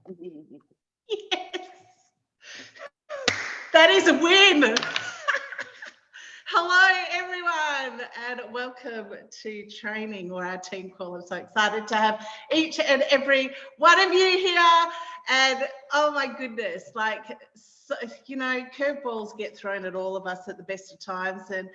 Yes. That is a win. Hello, everyone, and welcome to training or our team call. I'm so excited to have each and every one of you here. And oh my goodness, so, curveballs get thrown at all of us at the best of times. And,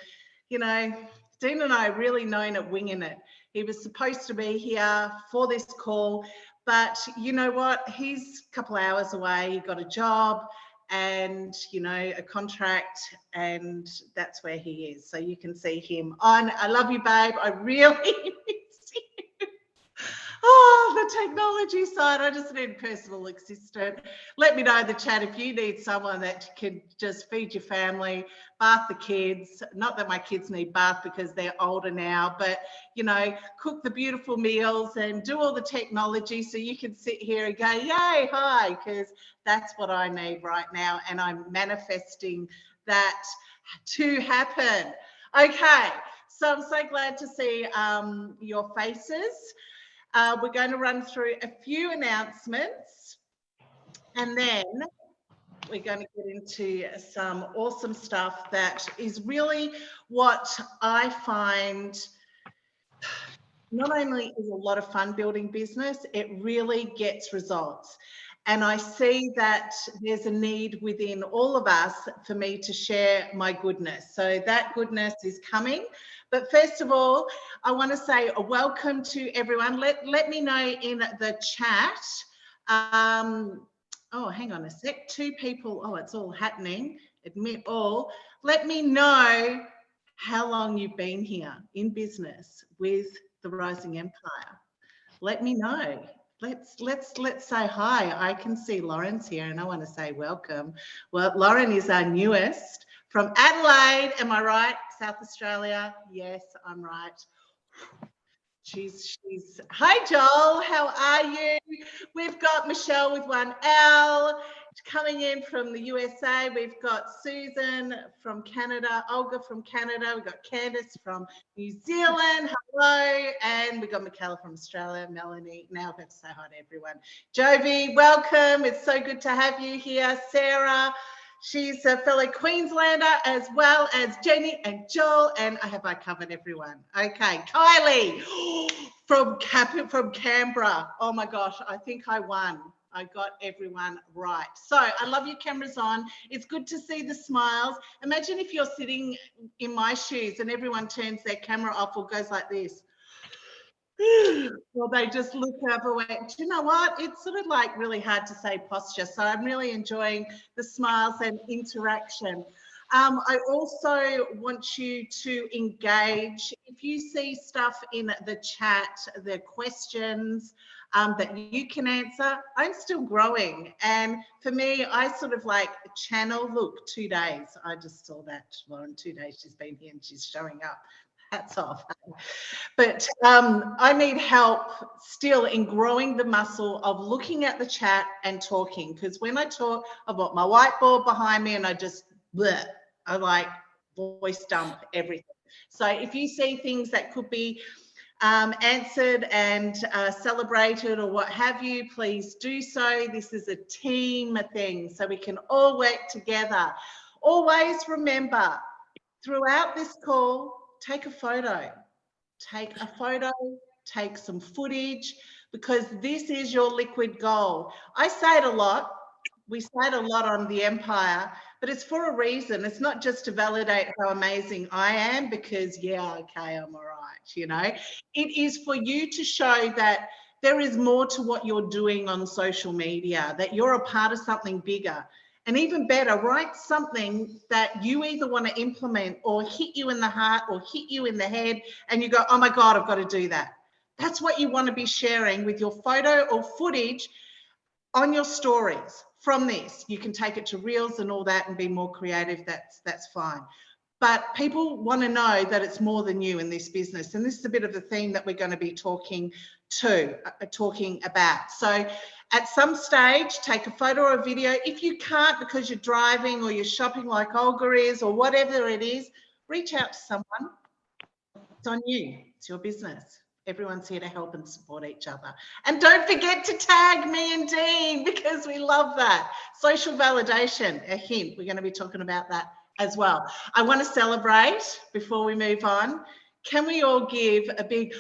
Dean and I really known at winging it. He was supposed to be here for this call, but you know what? He's a couple hours away. He got a job and a contract, and that's where he is. So you can see him on. I love you, babe. I really miss you. Oh, the technology side. I just need a personal assistant. Let me know in the chat if you need someone that can just feed your family, bath the kids. Not that my kids need bath because they're older now, but cook the beautiful meals and do all the technology so you can sit here and go, yay, hi, because that's what I need right now. And I'm manifesting that to happen. Okay, so I'm so glad to see your faces. We're going to run through a few announcements and then we're going to get into some awesome stuff that is really what I find not only is a lot of fun building business, it really gets results. And I see that there's a need within all of us for me to share my goodness. So that goodness is coming. But first of all, I want to say a welcome to everyone. Let me know in the chat. Oh, hang on a sec. 2 people. Oh, it's all happening. Admit all. Let me know how long you've been here in business with the Rising Empire. Let me know. Let's say hi. I can see Lauren's here and I want to say welcome. Well, Lauren is our newest from Adelaide. Am I right? South Australia. Yes, I'm right. She's hi Joel, how are you? We've got Michelle with 1 L coming in from the USA. We've got Susan from Canada, Olga from Canada. We've got Candice from New Zealand. Hello. And we've got Michaela from Australia, Melanie. Now I've got to say hi to everyone. Jovi, welcome. It's so good to have you here. Sarah. She's a fellow Queenslander, as well as Jenny and Joel, and I covered everyone. Okay, Kylie from Canberra. Oh my gosh, I think I won. I got everyone right. So I love your cameras on. It's good to see the smiles. Imagine if you're sitting in my shoes and everyone turns their camera off or goes like this. Well, they just look overweight. Do you know what? It's sort of like really hard to say posture. So I'm really enjoying the smiles and interaction. I also want you to engage. If you see stuff in the chat, the questions that you can answer, I'm still growing. And for me, I sort of like channel, look, 2 days. I just saw that, Lauren, 2 days she's been here and she's showing up. Hats off. But I need help still in growing the muscle of looking at the chat and talking, because when I talk, I've got my whiteboard behind me and I just bleh, I like voice dump everything. So if you see things that could be answered and celebrated or what have you, please do so. This is a team thing, so we can all work together. Always remember, throughout this call, take a photo. Take a photo, take some footage, because this is your liquid gold. I say it a lot. We say it a lot on the Empire, but it's for a reason. It's not just to validate how amazing I am, because yeah, okay, I'm all right, It is for you to show that there is more to what you're doing on social media, that you're a part of something bigger. And even better, write something that you either want to implement or hit you in the heart or hit you in the head, and you go, oh my God, I've got to do that. That's what you want to be sharing with your photo or footage on your stories. From this, you can take it to Reels and all that and be more creative. That's fine. But people want to know that it's more than you in this business. And this is a bit of the theme that we're going to be talking about. So at some stage, take a photo or a video. If you can't because you're driving or you're shopping like Olga is or whatever it is, reach out to someone. It's on you. It's your business. Everyone's here to help and support each other. And don't forget to tag me and Dean, because we love that. Social validation, a hint. We're going to be talking about that as well. I want to celebrate before we move on. Can we all give a big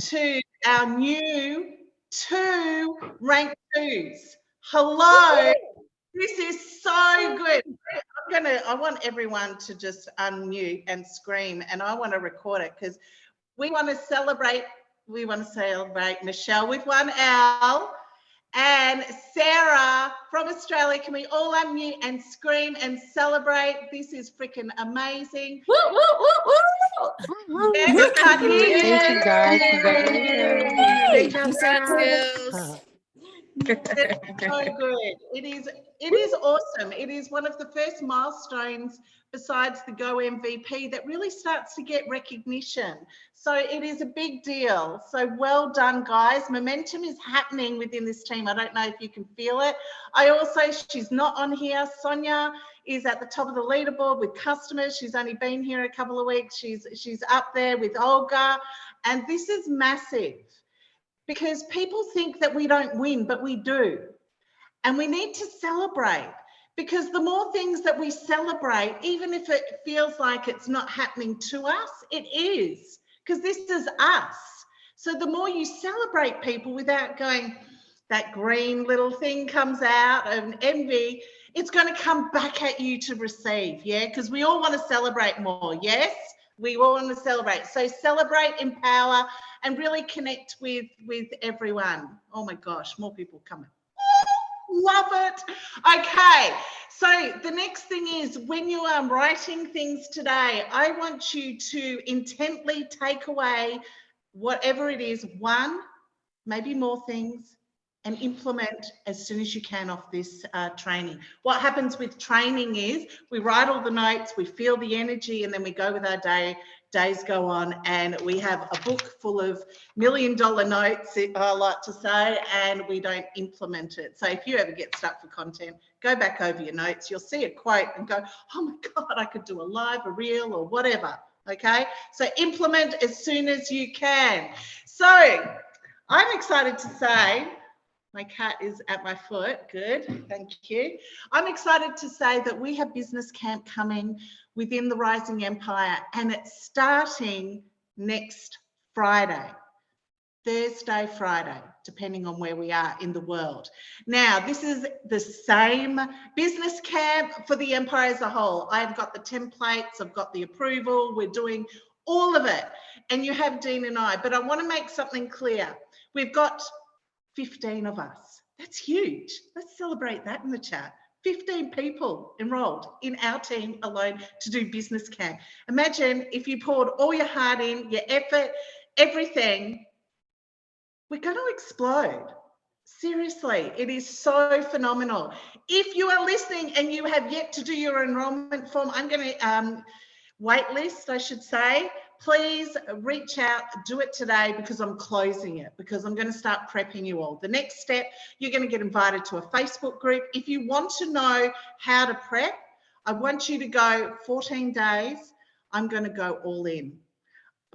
to our new 2 rank 2s? Hello. This is so good. I want everyone to just unmute and scream, and I want to record it because we want to celebrate. We want to celebrate Michelle with 1 L and Sarah from Australia. Can we all unmute and scream and celebrate? This is freaking amazing. Woo, woo, woo, woo. Yes, I can't hear you. Congratulations, guys. Congratulations. Great job, Sarah. It's so good. It is awesome. It is one of the first milestones besides the Go MVP that really starts to get recognition. So it is a big deal. So well done, guys. Momentum is happening within this team. I don't know if you can feel it. She's not on here. Sonia is at the top of the leaderboard with customers. She's only been here a couple of weeks. She's up there with Olga. And this is massive, because people think that we don't win, but we do. And we need to celebrate, because the more things that we celebrate, even if it feels like it's not happening to us, it is, because this is us. So the more you celebrate people without going, that green little thing comes out of envy, it's going to come back at you to receive, yeah? Because we all want to celebrate more, yes? We all want to celebrate. So celebrate, empower, and really connect with everyone. Oh my gosh, more people coming. Oh, love it. Okay, so the next thing is, when you are writing things today, I want you to intently take away whatever it is, 1, maybe more things, and implement as soon as you can off this training. What happens with training is we write all the notes, we feel the energy, and then we go with our day. Days go on, and we have a book full of $1 million notes, I like to say, and we don't implement it. So if you ever get stuck for content, go back over your notes. You'll see a quote and go, oh my God, I could do a live, a reel, or whatever. Okay, so implement as soon as you can. So I'm excited to say, my cat is at my foot. Good, thank you. I'm excited to say that we have business camp coming within the Rising Empire, and it's starting next Friday, Thursday, Friday, depending on where we are in the world. Now, this is the same business camp for the Empire as a whole. I've got the templates, I've got the approval, we're doing all of it. And you have Dean and I, but I want to make something clear. We've got 15 of us. That's huge. Let's celebrate that in the chat. 15 people enrolled in our team alone to do business camp. Imagine if you poured all your heart in, your effort, everything. We're going to explode. Seriously, it is so phenomenal. If you are listening and you have yet to do your enrollment form, I'm going to wait list, I should say. Please reach out, do it today, because I'm closing it, because I'm going to start prepping you all. The next step, you're going to get invited to a Facebook group. If you want to know how to prep, I want you to go 14 days. I'm going to go all in,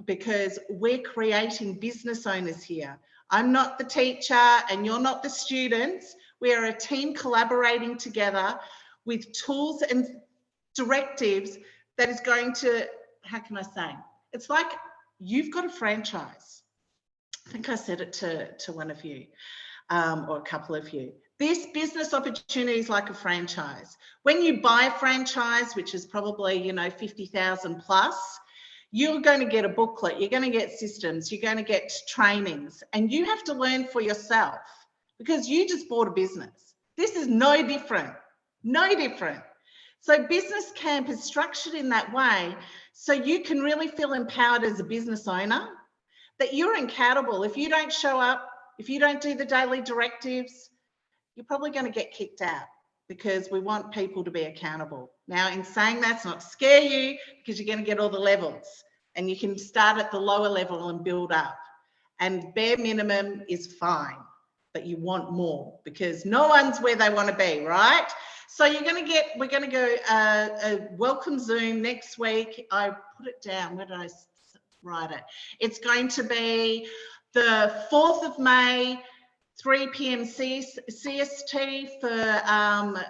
because we're creating business owners here. I'm not the teacher and you're not the students. We are a team collaborating together with tools and directives that is going to, how can I say? It's like you've got a franchise. I think I said it to one of you or a couple of you. This business opportunity is like a franchise. When you buy a franchise, which is probably, 50,000 plus, you're going to get a booklet, you're going to get systems, you're going to get trainings, and you have to learn for yourself, because you just bought a business. This is no different, no different. So business camp is structured in that way, so you can really feel empowered as a business owner, that you're accountable. If you don't show up, if you don't do the daily directives, you're probably going to get kicked out, because we want people to be accountable. Now, in saying that, it's not to scare you, because you're going to get all the levels, and you can start at the lower level and build up. And bare minimum is fine, but you want more, because no one's where they want to be, right? So we're going to go a welcome Zoom next week. I put it down. Where did I write it. It's going to be the 4th of May, 3 p.m. CST for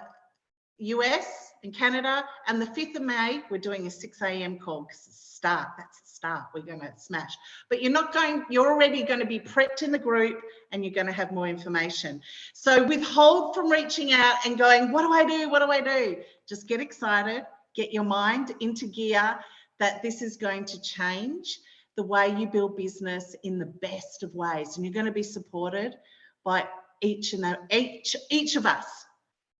US and Canada, and the 5th of May, we're doing a 6 a.m. call because it's a start. That's the start. We're going to smash. But you're already going to be prepped in the group and you're going to have more information. So withhold from reaching out and going, what do I do? What do I do? Just get excited, get your mind into gear that this is going to change the way you build business in the best of ways. And you're going to be supported by each of us.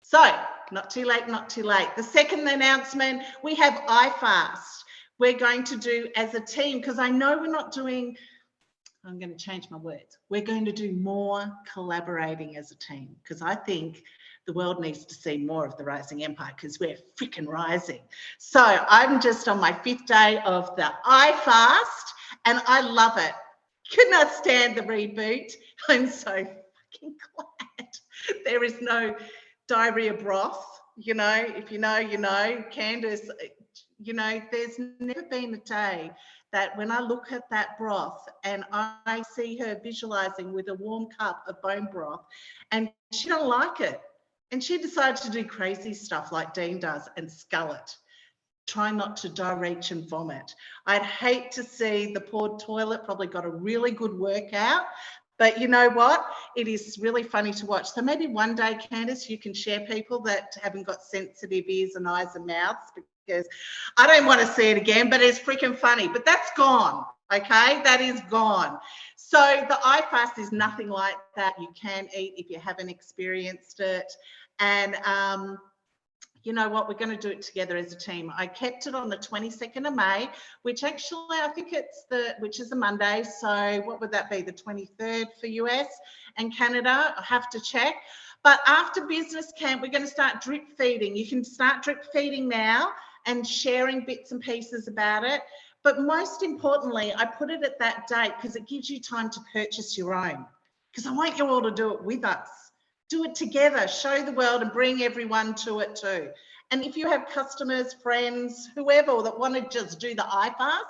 So not too late, not too late. The second announcement, we have iFast. We're going to do as a team, because I know we're not doing, I'm going to change my words. We're going to do more collaborating as a team, because I think the world needs to see more of the Rising Empire, because we're freaking rising. So I'm just on my 5th day of the iFast and I love it. Could not stand the reboot. I'm so fucking glad there is no diarrhea broth. You know, if you know, you know. Candice, you know, there's never been a day that when I look at that broth and I see her visualizing with a warm cup of bone broth and she don't like it. And she decided to do crazy stuff like Dean does and scull it. Try not to diarrhea and vomit. I'd hate to see the poor toilet probably got a really good workout, but you know what? It is really funny to watch. So maybe one day, Candice, you can share people that haven't got sensitive ears and eyes and mouths, because I don't want to see it again, but it's freaking funny. But that's gone, okay? That is gone. So the iFast is nothing like that. You can eat if you haven't experienced it. And you know what, we're going to do it together as a team. I kept it on the 22nd of May, which actually I think which is a Monday. So what would that be? The 23rd for US and Canada. I have to check. But after business camp, we're going to start drip feeding. You can start drip feeding now and sharing bits and pieces about it. But most importantly, I put it at that date because it gives you time to purchase your own. Because I want you all to do it with us. Do it together, show the world and bring everyone to it too. And if you have customers, friends, whoever that want to just do the iFast,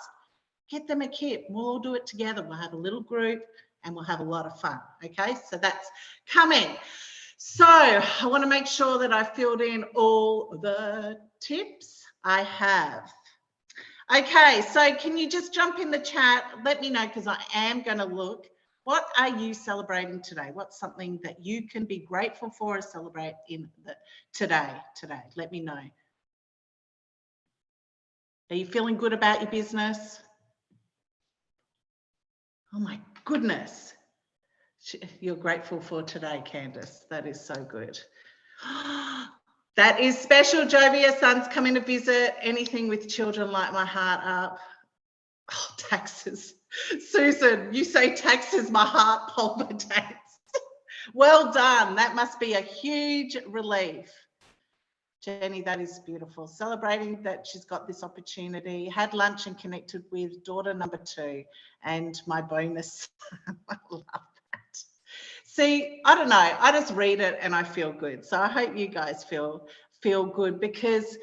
get them a kit. We'll all do it together. We'll have a little group and we'll have a lot of fun. Okay, so that's coming. So I want to make sure that I filled in all the tips I have. Okay, so can you just jump in the chat? Let me know, because I am going to look. What are you celebrating today? What's something that you can be grateful for or celebrate in today? Let me know. Are you feeling good about your business? Oh my goodness. You're grateful for today, Candice. That is so good. That is special. Jovia, son's coming to visit. Anything with children light my heart up. Oh, taxes. Susan, you say taxes, my heart palpitates. Well done. That must be a huge relief. Jenny, that is beautiful. Celebrating that she's got this opportunity. Had lunch and connected with daughter number 2 and my bonus. I love that. See, I don't know. I just read it and I feel good. So I hope you guys feel good, because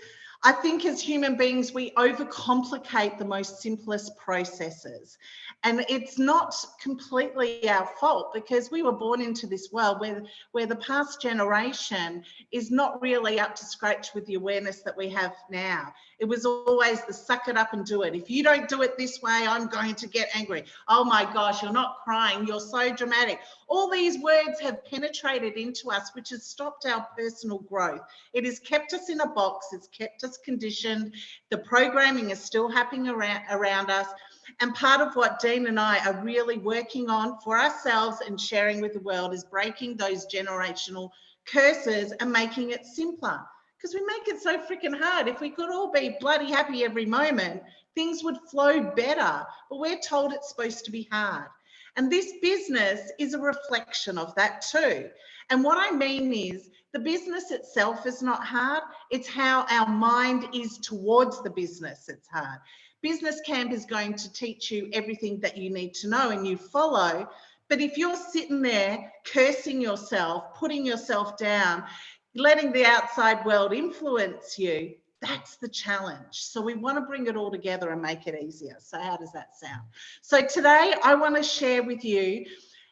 I think as human beings, we overcomplicate the most simplest processes. And it's not completely our fault, because we were born into this world where the past generation is not really up to scratch with the awareness that we have now. It was always the suck it up and do it. If you don't do it this way, I'm going to get angry. Oh my gosh, you're not crying. You're so dramatic. All these words have penetrated into us, which has stopped our personal growth. It has kept us in a box. It's kept us conditioned. The programming is still happening around us. And part of what Dean and I are really working on for ourselves and sharing with the world is breaking those generational curses and making it simpler. Because we make it so freaking hard. If we could all be bloody happy every moment, things would flow better. But we're told it's supposed to be hard. And this business is a reflection of that too. And what I mean is, the business itself is not hard. It's how our mind is towards the business it's hard. Business Camp is going to teach you everything that you need to know and you follow. But if you're sitting there cursing yourself, putting yourself down, letting the outside world influence you, That's the challenge. So we want to bring it all together and make it easier. So how does that sound? So today I want to share with you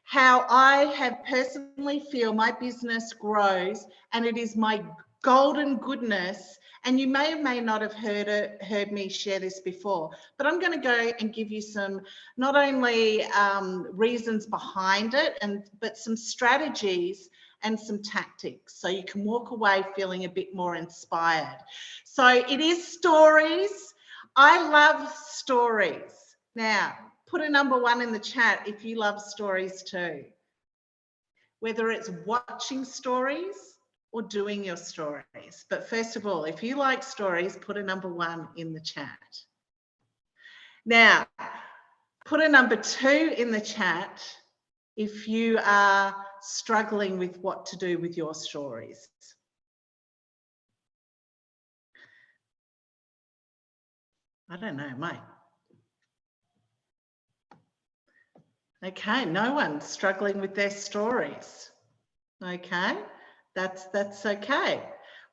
how I have personally feel my business grows, and it is my golden goodness. And you may or may not have heard me share this before, but I'm going to go and give you some, not only reasons behind it, but some strategies and some tactics, so you can walk away feeling a bit more inspired. So it is stories. I love stories. Now, put a number 1 in the chat if you love stories too. Whether it's watching stories or doing your stories. But first of all, if you like stories, put a number 1 in the chat. Now, put a number 2 in the chat if you are struggling with what to do with your stories. I don't know, mate. Okay, no one's struggling with their stories. Okay, that's okay.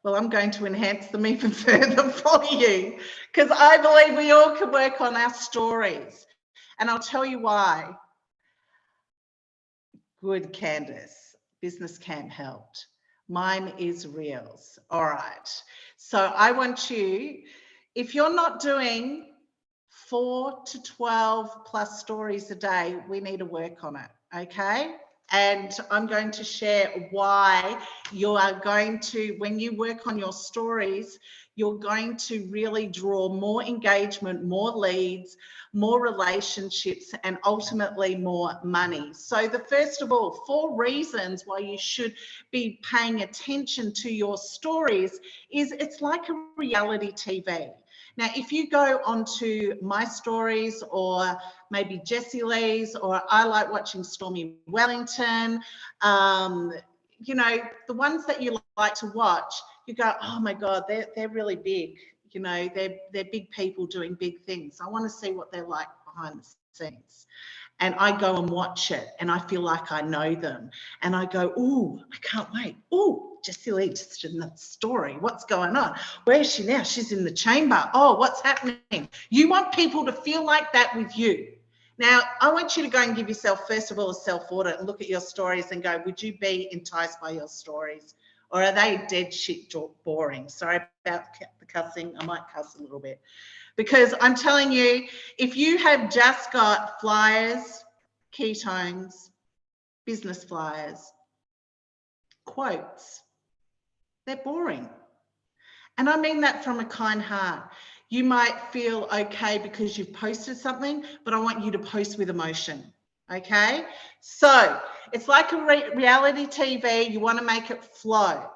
Well, I'm going to enhance them even further for you, because I believe we all can work on our stories. And I'll tell you why. Good, Candace. Business Camp helped. Mine is Reels. All right. So I want you, if you're not doing 4 to 12 plus stories a day, we need to work on it, okay? And I'm going to share why you are going to, when you work on your stories, you're going to really draw more engagement, more leads, more relationships, and ultimately more money. So the first of all, 4 reasons why you should be paying attention to your stories is it's like a reality TV. Now, if you go onto my stories or maybe Jessie Lee's, or I like watching Stormy Wellington, you know, the ones that you like to watch, you go, oh my God, they're really big. You know, they're big people doing big things. I want to see what they're like behind the scenes. And I go and watch it and I feel like I know them. And I go, ooh, I can't wait. Ooh, Jessie Lee just in the story. What's going on? Where is she now? She's in the chamber. Oh, what's happening? You want people to feel like that with you. Now, I want you to go and give yourself, first of all, a self-audit and look at your stories and go, would you be enticed by your stories? Or are they dead shit boring? Sorry about the cussing. I might cuss a little bit. Because I'm telling you, if you have just got flyers, ketones, business flyers, quotes, they're boring. And I mean that from a kind heart. You might feel okay because you've posted something, but I want you to post with emotion, okay? So it's like a reality TV. You want to make it flow.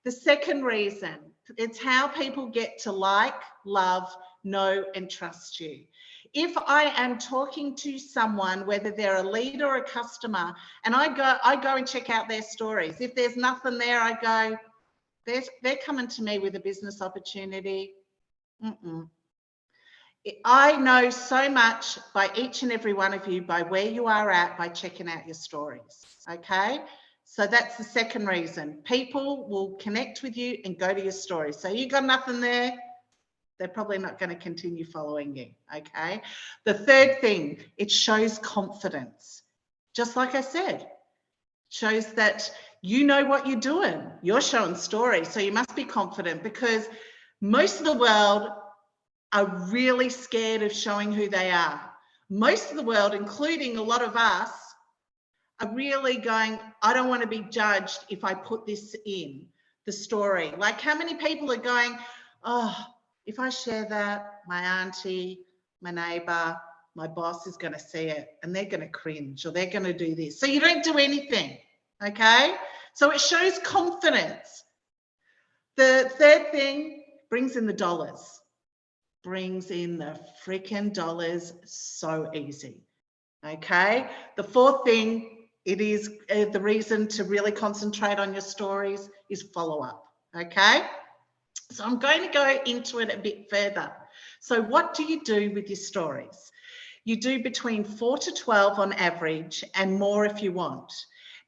The second reason, it's how people get to like, love, know, and trust you. If I am talking to someone, whether they're a lead or a customer, and I go and check out their stories. If there's nothing there, I go, they're coming to me with a business opportunity. I know so much by each and every one of you, by where you are at, by checking out your stories, okay? So that's the second reason. People will connect with you and go to your stories. So you got nothing there, they're probably not going to continue following you, okay? The third thing, it shows confidence. Just like I said, shows that you know what you're doing. You're showing stories, so you must be confident, because most of the world are really scared of showing who they are. Most of the world, including a lot of us, are really going, I don't want to be judged if I put this in the story. Like, how many people are going, oh, if I share that, my auntie, my neighbor, my boss is going to see it and they're going to cringe, or they're going to do this. So you don't do anything, okay? So it shows confidence. The third thing, brings in the dollars. Brings in the freaking dollars so easy, okay? The fourth thing, it is the reason to really concentrate on your stories is follow up, okay? So I'm going to go into it a bit further. So what do you do with your stories? You do between 4 to 12 on average, and more if you want.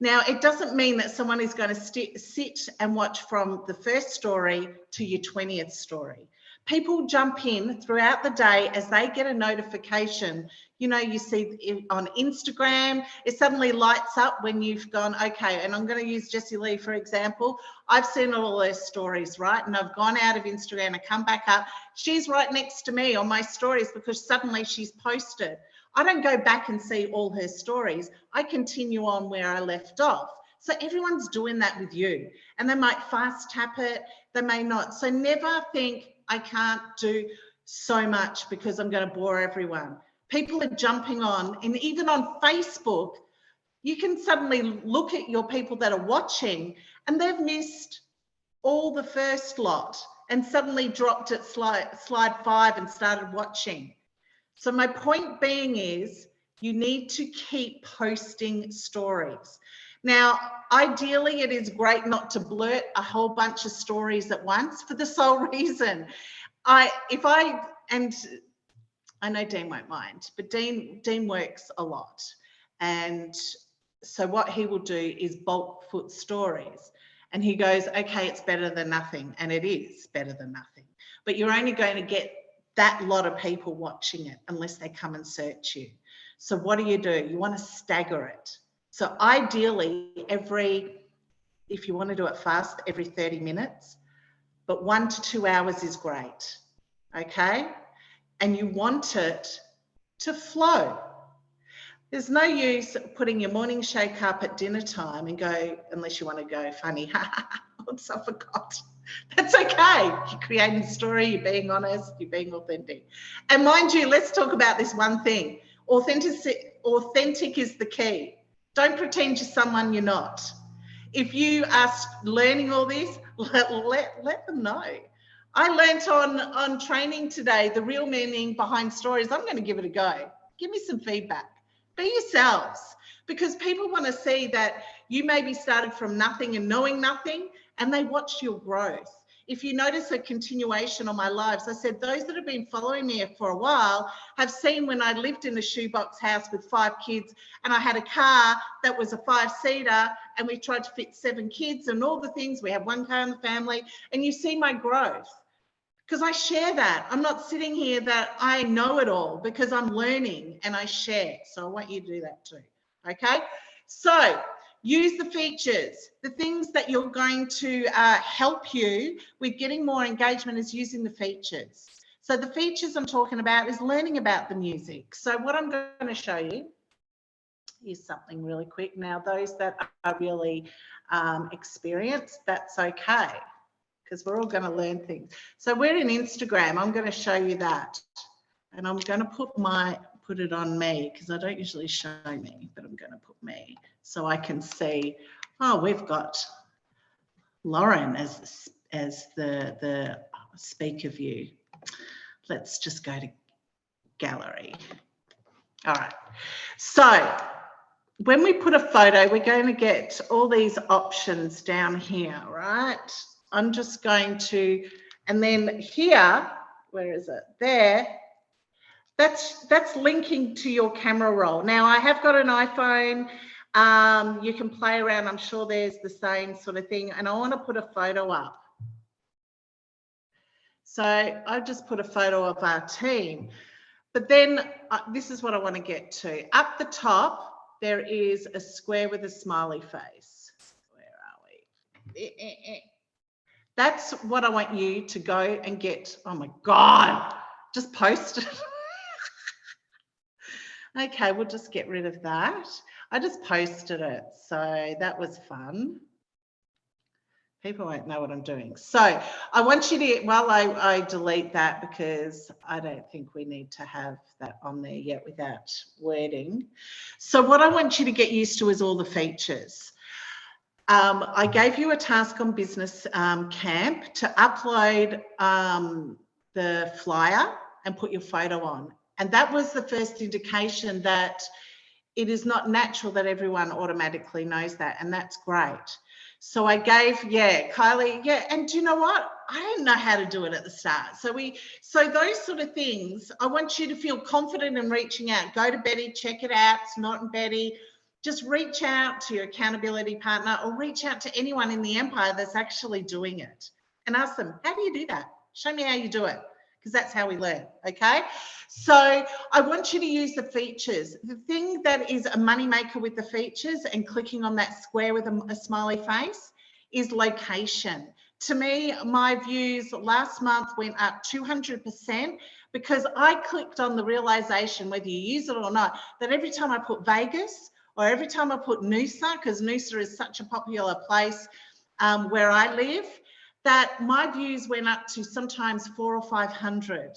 Now, it doesn't mean that someone is going to sit and watch from the first story to your 20th story. People jump in throughout the day as they get a notification. You know, you see on Instagram, it suddenly lights up when you've gone, okay, and I'm going to use Jessie Lee, for example. I've seen all those stories, right? And I've gone out of Instagram, I come back up. She's right next to me on my stories because suddenly she's posted. I don't go back and see all her stories. I continue on where I left off. So everyone's doing that with you, and they might fast tap it, they may not. So never think I can't do so much because I'm going to bore everyone. People are jumping on, and even on Facebook, you can suddenly look at your people that are watching and they've missed all the first lot and suddenly dropped at slide 5 and started watching. So my point being is you need to keep posting stories. Now, ideally, it is great not to blurt a whole bunch of stories at once for the sole reason. I know Dean won't mind, but Dean works a lot. And so what he will do is bulk put stories. And he goes, okay, it's better than nothing. And it is better than nothing. But you're only going to get that lot of people watching it unless they come and search you. So what do? You want to stagger it. So ideally, if you want to do it fast, every 30 minutes, but 1 to 2 hours is great, okay? And you want it to flow. There's no use putting your morning shake up at dinner time and go, unless you want to go funny, oops, I forgot. That's okay. You're creating a story, you're being honest, you're being authentic. And mind you, let's talk about this one thing. Authentic is the key. Don't pretend you're someone you're not. If you are learning all this, let them know. I learnt on training today, the real meaning behind stories. I'm going to give it a go. Give me some feedback. Be yourselves, because people want to see that you maybe started from nothing and knowing nothing, and they watch your growth. If you notice a continuation on my lives, I said those that have been following me for a while have seen when I lived in a shoebox house with 5 kids and I had a car that was a 5-seater and we tried to fit 7 kids and all the things. We have 1 car in the family, and you see my growth because I share that. I'm not sitting here that I know it all, because I'm learning and I share. So I want you to do that too, okay? So use the features. The things that you're going to help you with getting more engagement is using the features. So the features I'm talking about is learning about the music. So what I'm going to show you is something really quick. Now, those that are really experienced, that's okay, because we're all going to learn things. So we're in Instagram. I'm going to show you that. And I'm going to put it on me, because I don't usually show me, but I'm going to put me so I can see. Oh, we've got Lauren as the speaker view. Let's just go to gallery. All right. So when we put a photo, we're going to get all these options down here, right? I'm just going to, and then here, where is it? There. That's linking to your camera roll. Now, I have got an iPhone. You can play around. I'm sure there's the same sort of thing. And I want to put a photo up. So I just put a photo of our team. But then this is what I want to get to. Up the top, there is a square with a smiley face. Where are we? That's what I want you to go and get. Oh my God, just post it. Okay, we'll just get rid of that. I just posted it, so that was fun. People won't know what I'm doing. So I want you to, while I delete that, because I don't think we need to have that on there yet without wording. So what I want you to get used to is all the features. I gave you a task on Business Camp to upload the flyer and put your photo on. And that was the first indication that it is not natural that everyone automatically knows that, and that's great. So I gave, Kylie, and do you know what? I didn't know how to do it at the start. So those sort of things, I want you to feel confident in reaching out. Go to Betty, check it out. It's not in Betty. Just reach out to your accountability partner or reach out to anyone in the empire that's actually doing it and ask them, how do you do that? Show me how you do it. because that's how we learn, okay? So I want you to use the features. The thing that is a money maker with the features and clicking on that square with a smiley face is location. To me, my views last month went up 200% because I clicked on the realization, whether you use it or not, that every time I put Vegas or every time I put Noosa, because Noosa is such a popular place where I live, that my views went up to sometimes 400 or 500.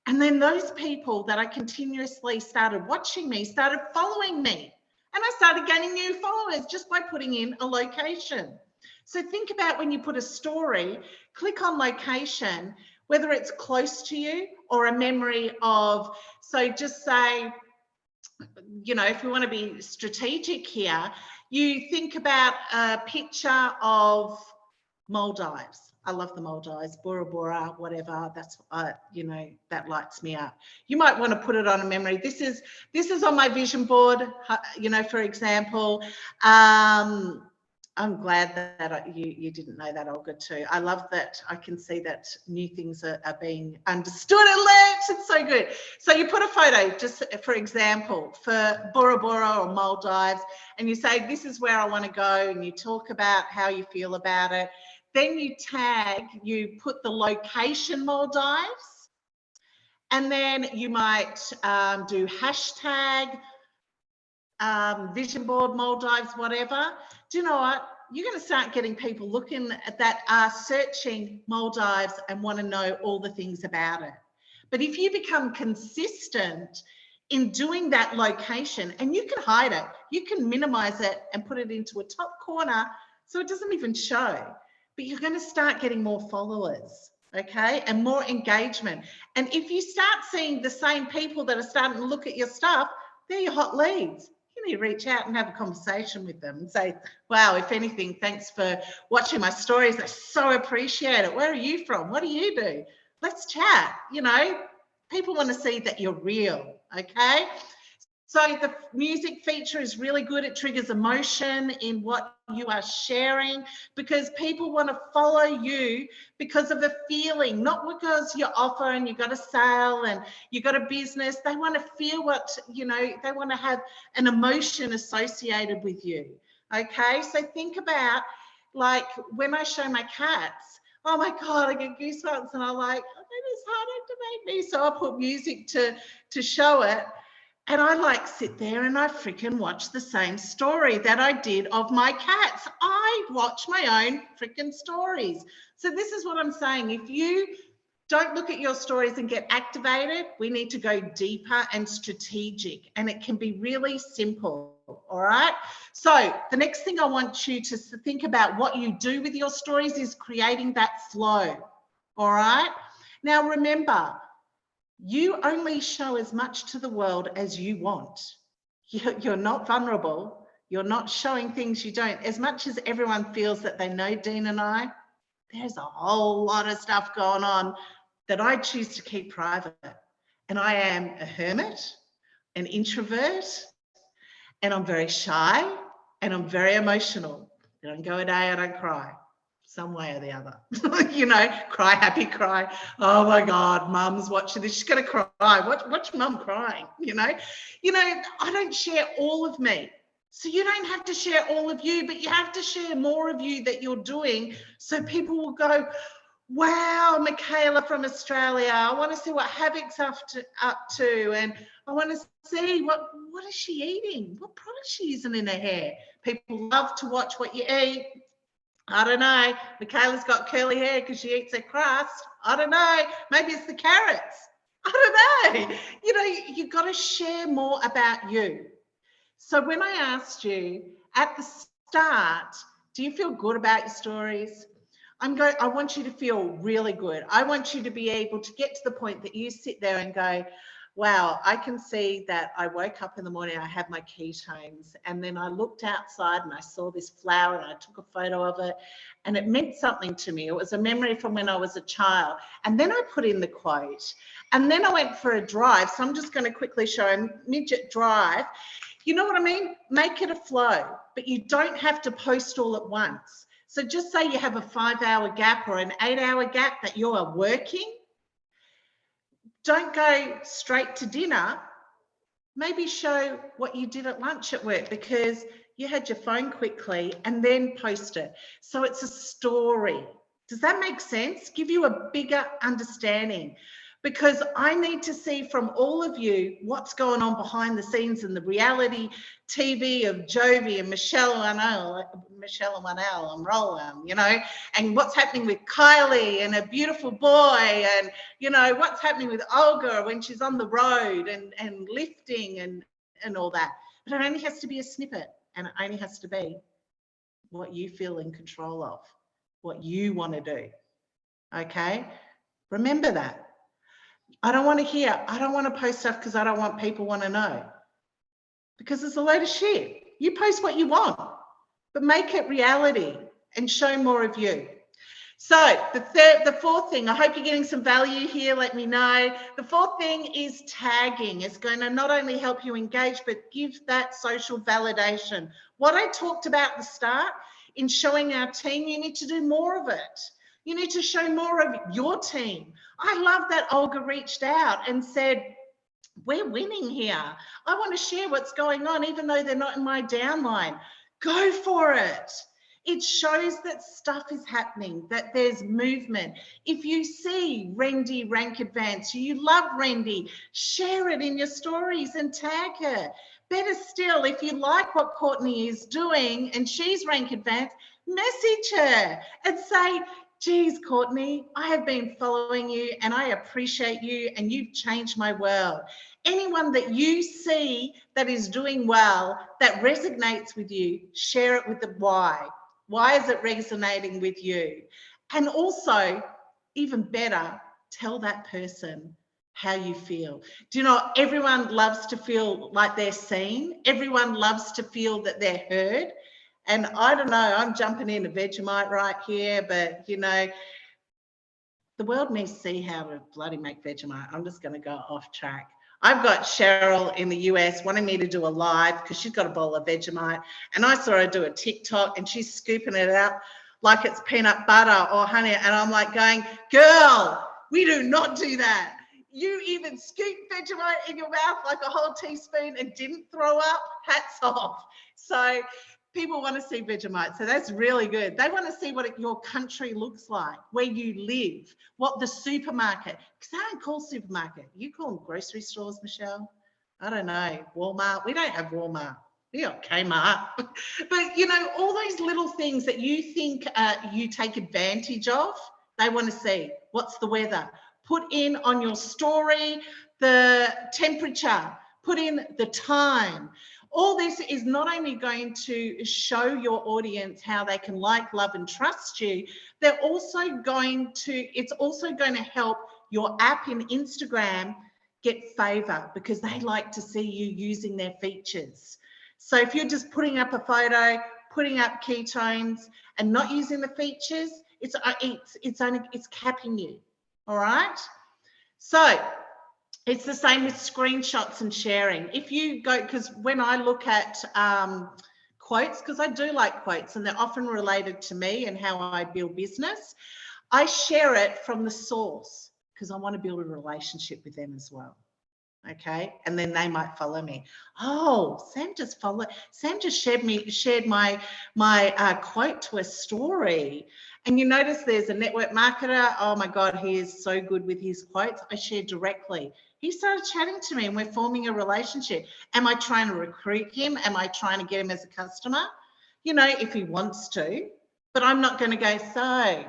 And then those people that I continuously started watching me started following me. And I started gaining new followers just by putting in a location. So think about when you put a story, click on location, whether it's close to you or a memory of, so just say, you know, if we want to be strategic here, you think about a picture of Maldives. I love the Maldives, Bora Bora, whatever. That's you know, that lights me up. You might want to put it on a memory. This is on my vision board. You know, for example, I'm glad that you didn't know that, Olga, too. I love that I can see that new things are being understood and learnt. It's so good. So you put a photo, just for example, for Bora Bora or Maldives, and you say, this is where I want to go, and you talk about how you feel about it. Then you tag, you put the location Maldives, and then you might do hashtag vision board Maldives, whatever. Do you know what? You're going to start getting people looking at that, are searching Maldives and want to know all the things about it. But if you become consistent in doing that location, and you can hide it, you can minimize it and put it into a top corner so it doesn't even show. But you're going to start getting more followers, okay, and more engagement. And if you start seeing the same people that are starting to look at your stuff, they're your hot leads. You need to reach out and have a conversation with them and say, wow, if anything, thanks for watching my stories. I so appreciate it. Where are you from? What do you do? Let's chat. You know, people want to see that you're real, okay? So the music feature is really good. It triggers emotion in what you are sharing, because people want to follow you because of a feeling, not because you offer and you got a sale and you got a business. They want to feel what, you know, they want to have an emotion associated with you. Okay, so think about, like, when I show my cats, oh my God, I get goosebumps, and I'm like, oh, it is hard to make me. So I put music to show it. And I like sit there and I freaking watch the same story that I did of my cats. I watch my own freaking stories. So this is what I'm saying. If you don't look at your stories and get activated, we need to go deeper and strategic, and it can be really simple. All right. So the next thing I want you to think about what you do with your stories is creating that flow. All right. Now, remember, you only show as much to the world as you want. You're not vulnerable. You're not showing things you don't. As much as everyone feels that they know Dean and I, there's a whole lot of stuff going on that I choose to keep private. And I am a hermit, an introvert, and I'm very shy, and I'm very emotional. I don't go a day I don't cry. Some way or the other, you know, cry, happy, cry. Oh my God, mum's watching this. She's going to cry. Watch mum crying, you know. I don't share all of me. So you don't have to share all of you, but you have to share more of you that you're doing. So people will go, wow, Michaela from Australia, I want to see what Havoc's up to. And I want to see what is she eating? What product is she using in her hair? People love to watch what you eat. I don't know. Michaela's got curly hair because she eats her crust. I don't know. Maybe it's the carrots. I don't know. You know, you've got to share more about you. So when I asked you at the start, do you feel good about your stories? I want you to feel really good. I want you to be able to get to the point that you sit there and go, wow, I can see that I woke up in the morning, I had my ketones, and then I looked outside and I saw this flower and I took a photo of it, and it meant something to me. It was a memory from when I was a child. And then I put in the quote, and then I went for a drive. So I'm just going to quickly show a midget drive. You know what I mean? Make it a flow, but you don't have to post all at once. So just say you have a 5-hour gap or an 8-hour gap that you are working. Don't go straight to dinner. Maybe show what you did at lunch at work because you had your phone quickly, and then post it. So it's a story. Does that make sense? Give you a bigger understanding, because I need to see from all of you what's going on behind the scenes in the reality TV of Jovi and Michelle and Roland, you know, and what's happening with Kylie and a beautiful boy, and, you know, what's happening with Olga when she's on the road and lifting and all that. But it only has to be a snippet, and it only has to be what you feel in control of, what you want to do. Okay? Remember that. I don't want to post stuff because I don't want people want to know. Because it's a load of shit. You post what you want, but make it reality and show more of you. So the fourth thing, I hope you're getting some value here, let me know. The fourth thing is tagging. It's going to not only help you engage, but give that social validation. What I talked about at the start, in showing our team, you need to do more of it. You need to show more of your team. I love that Olga reached out and said, we're winning here. I want to share what's going on, even though they're not in my downline. Go for it. It shows that stuff is happening, that there's movement. If you see Rendy rank advance, you love Rendy, share it in your stories and tag her. Better still, if you like what Courtney is doing and she's rank advance, message her and say, geez, Courtney, I have been following you and I appreciate you and you've changed my world. Anyone that you see that is doing well, that resonates with you, share it with the why. Why is it resonating with you? And also, even better, tell that person how you feel. Do you know, everyone loves to feel like they're seen. Everyone loves to feel that they're heard. And I don't know, I'm jumping into Vegemite right here, but, you know, the world needs to see how to bloody make Vegemite. I'm just going to go off track. I've got Cheryl in the US wanting me to do a live because she's got a bowl of Vegemite. And I saw her do a TikTok and she's scooping it out like it's peanut butter or honey. And I'm like going, girl, we do not do that. You even scooped Vegemite in your mouth like a whole teaspoon and didn't throw up. Hats off. So people want to see Vegemite, so that's really good. They want to see what your country looks like, where you live, what the supermarket, because they don't call supermarket. You call them grocery stores, Michelle? I don't know, Walmart. We don't have Walmart. We got Kmart. But, you know, all those little things that you think you take advantage of, they want to see. What's the weather? Put in on your story the temperature, put in the time. All this is not only going to show your audience how they can like, love, and trust you, it's also going to help your app in Instagram get favor because they like to see you using their features. So if you're just putting up a photo, putting up ketones and not using the features, it's capping you, all right? So it's the same with screenshots and sharing. If you go, because when I look at quotes, because I do like quotes and they're often related to me and how I build business, I share it from the source because I want to build a relationship with them as well. Okay, and then they might follow me. Oh, Sam just shared my quote to a story. And you notice there's a network marketer. Oh my God, he is so good with his quotes. I share directly. He started chatting to me and we're forming a relationship. Am I trying to recruit him? Am I trying to get him as a customer? You know, if he wants to, but I'm not going to go, so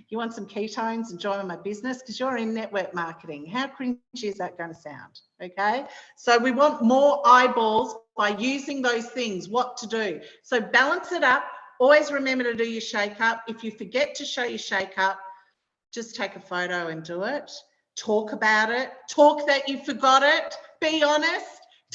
you want some ketones and join my business because you're in network marketing. How cringy is that going to sound? Okay. So we want more eyeballs by using those things, what to do. So balance it up. Always remember to do your shake up. If you forget to show your shake up, just take a photo and do it. Talk about it. Talk that you forgot it. Be honest.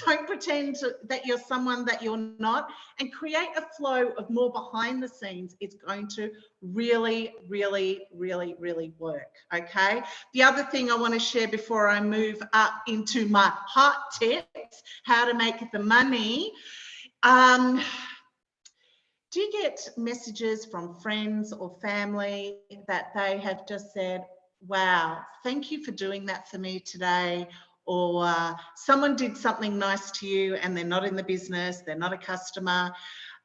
Don't pretend that you're someone that you're not, and create a flow of more behind the scenes. It's going to really, really, really, really work, okay? The other thing I want to share before I move up into my hot tips, how to make the money. Do you get messages from friends or family that they have just said, wow, thank you for doing that for me today. Or someone did something nice to you and they're not in the business, they're not a customer.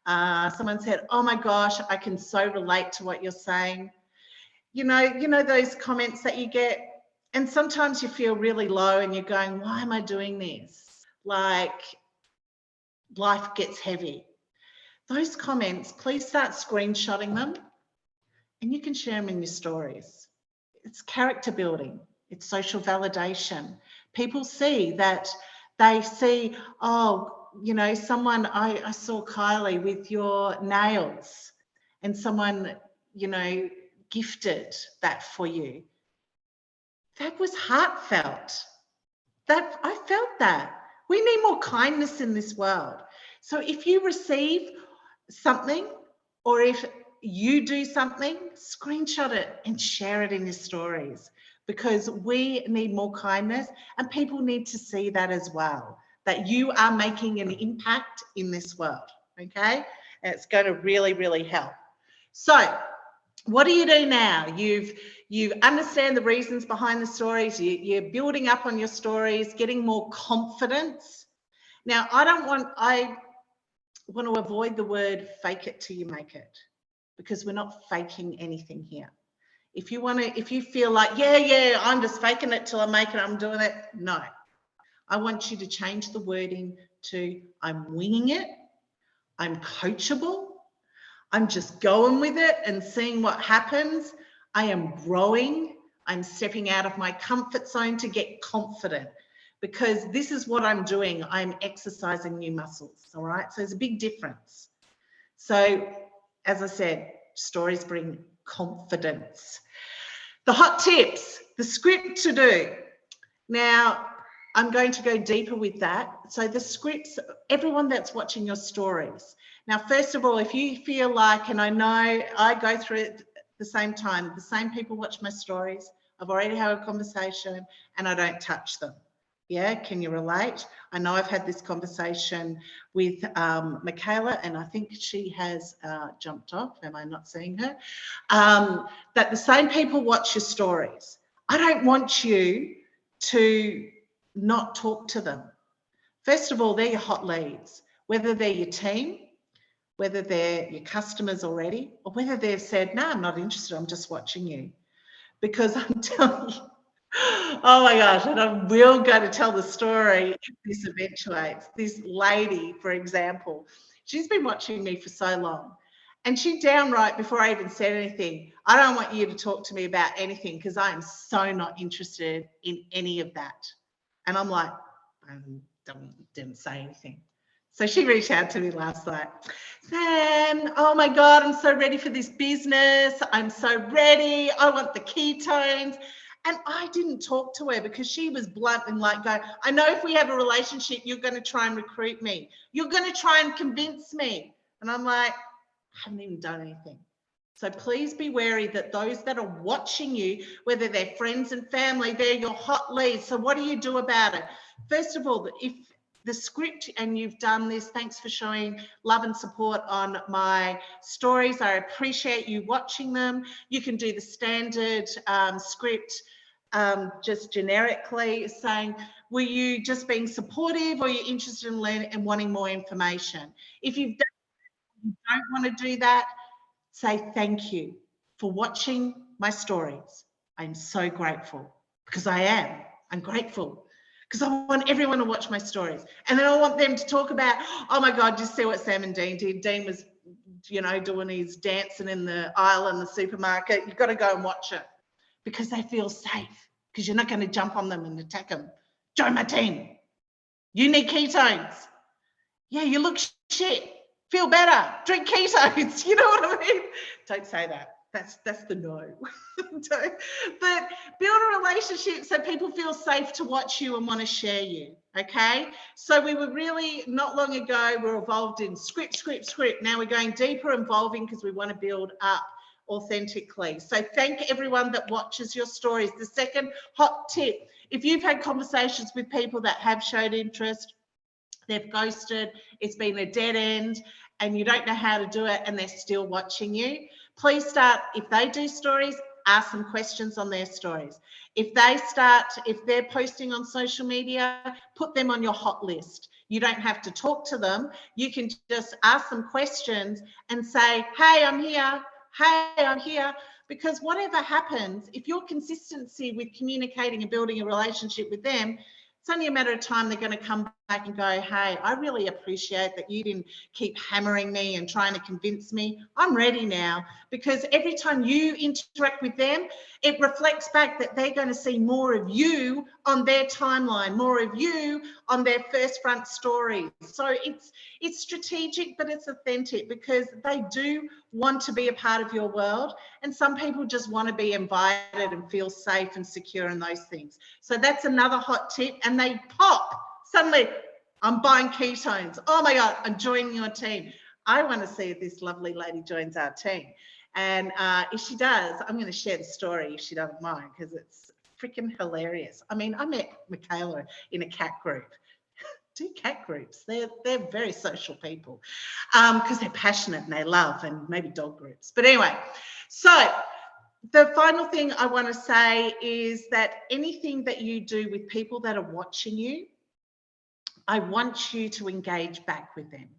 Someone said, oh my gosh, I can so relate to what you're saying. You know those comments that you get, and sometimes you feel really low and you're going, why am I doing this? Like, life gets heavy. Those comments, please start screenshotting them and you can share them in your stories. It's character building. It's social validation. People see that, they see, oh, you know, someone, I saw Kylie with your nails, and someone, you know, gifted that for you. That was heartfelt. That I felt that. We need more kindness in this world. So if you receive something, or if you do something, screenshot it and share it in your stories, because we need more kindness and people need to see that as well, that you are making an impact in this world, okay? And it's going to really, really help. So what do you do now? You understand the reasons behind the stories, you're building up on your stories, getting more confidence. Now, I want to avoid the word fake it till you make it, because we're not faking anything here. If you feel like, yeah, I'm just faking it till I make it, I'm doing it. No, I want you to change the wording to I'm winging it, I'm coachable, I'm just going with it and seeing what happens. I am growing, I'm stepping out of my comfort zone to get confident, because this is what I'm doing. I'm exercising new muscles, all right? So there's a big difference. So as I said, stories bring confidence. The hot tips, the script to do. Now, I'm going to go deeper with that. So the scripts, everyone that's watching your stories. Now, first of all, if you feel like, and I know I go through it at the same time, the same people watch my stories, I've already had a conversation and I don't touch them. Yeah, can you relate? I know I've had this conversation with Michaela, and I think she has jumped off. Am I not seeing her? That the same people watch your stories. I don't want you to not talk to them. First of all, they're your hot leads, whether they're your team, whether they're your customers already, or whether they've said, no, I'm not interested, I'm just watching you. Because I'm telling you, oh my gosh, and I'm real going to tell the story if this eventuates. This lady, for example, she's been watching me for so long, and she downright, before I even said anything, I don't want you to talk to me about anything because I am so not interested in any of that. And I'm like, I didn't say anything. So she reached out to me last night. Sam, oh my God, I'm so ready for this business. I'm so ready. I want the ketones. And I didn't talk to her because she was blunt and like, I know if we have a relationship, you're going to try and recruit me. You're going to try and convince me. And I'm like, I haven't even done anything. So please be wary that those that are watching you, whether they're friends and family, they're your hot leads. So what do you do about it? First of all, if the script, and you've done this, thanks for showing love and support on my stories. I appreciate you watching them. You can do the standard script, just generically saying, were you just being supportive, or are you interested in learning and wanting more information? If you don't want to do that, say thank you for watching my stories. I'm so grateful, because I'm grateful. Because I want everyone to watch my stories. And then I want them to talk about, oh my God, just see what Sam and Dean did. Dean was, you know, doing his dancing in the aisle in the supermarket. You've got to go and watch it, because they feel safe, because you're not going to jump on them and attack them. Join my team. You need ketones. Yeah, you look shit. Feel better. Drink ketones. You know what I mean? Don't say that. That's the no. But build a relationship so people feel safe to watch you and want to share you. Okay. So we were really, not long ago, we're involved in script. Now we're going deeper, involving, because we want to build up authentically. So thank everyone that watches your stories. The second hot tip, if you've had conversations with people that have showed interest, they've ghosted, it's been a dead end, and you don't know how to do it, and they're still watching you, please start, if they do stories, ask them questions on their stories. If they're posting on social media, put them on your hot list. You don't have to talk to them. You can just ask them questions and say, hey, I'm here. Hey, I'm here. Because whatever happens, if your consistency with communicating and building a relationship with them, it's only a matter of time they're going to come back and go, hey, I really appreciate that you didn't keep hammering me and trying to convince me. I'm ready now. Because every time you interact with them, it reflects back that they're going to see more of you on their timeline, more of you on their first front stories. So it's strategic, but it's authentic, because they do want to be a part of your world. And some people just want to be invited and feel safe and secure in those things. So that's another hot tip. And they pop. Suddenly, I'm buying ketones. Oh my God, I'm joining your team. I want to see if this lovely lady joins our team. And if she does, I'm going to share the story if she doesn't mind, because it's freaking hilarious. I mean, I met Michaela in a cat group. Do cat groups. They're very social people, because they're passionate and they love, and maybe dog groups. But anyway, so the final thing I want to say is that anything that you do with people that are watching you, I want you to engage back with them.